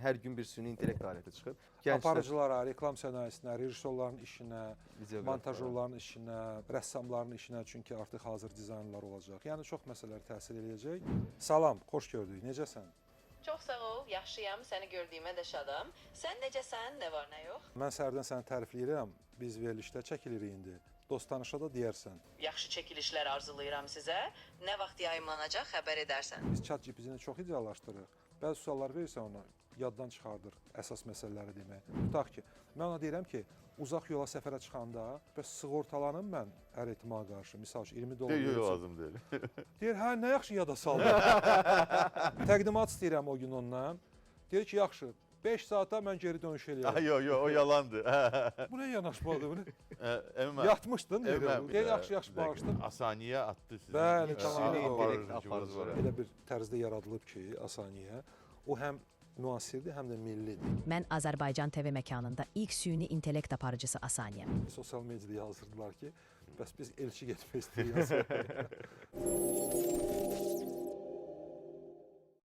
hər gün bir süni intellekt aləti çıxır. Aparıcılara, reklam sənayesinə, rejissorların işinə, Videoqraflara. montajyorların işinə, rəssamların işinə, çünki artıq hazır dizaynlar olacaq. Yəni çox məsələlər təsir eləyəcək. Salam, xoş gördük. Necəsən? Çox sağ ol, yaxşıyam. Səni gördüyümə də şadam. Sən necəsən? Nə var, nə yox? Mən səhərdən səni tərifləyirəm. Biz verilişdə çəkilirik indi. Dost-tanışa da deyərsən. Yaxşı çəkilişlər arzulayıram sizə. Nə vaxt yayımlanacaq xəbər edərsən. Biz ChatGPT-ni çox ideallaşdırırıq. Bəzi suallar verirsən ona, yaddan çıxardır əsas məsələləri demək. Tutaq ki, mən ona deyirəm ki, uzaq yola səfərə çıxanda bəs sığortalanım mən hər ehtimala qarşı. Misal üçün 20 dollar Yox, verirsən. lazım deyil. Deyir, hə, nə yaxşı yada saldın. Təqdimat istəyirəm o gün ondan. Deyir ki, yaxşı, 5 saata mən geri dönüş eləyərəm. Yox, yox, o yalandır. Bu nə yanaşmadır? Bu nə? Əmə, Yatmışdın, deyir, yaxşı bağışdın. Asaniyə attı sizin. Bəli, Süni tamamilə intellekt aparıcıları. Elə bir tərzdə yaradılıb ki, asaniyə. O həm müasirdir, həm də millidir. Mən Azərbaycan TV məkanında ilk süni intellekt aparıcısı Asaniyəm. Sosial mediada yazırdılar ki, bəs biz elçi getmək istəyirik.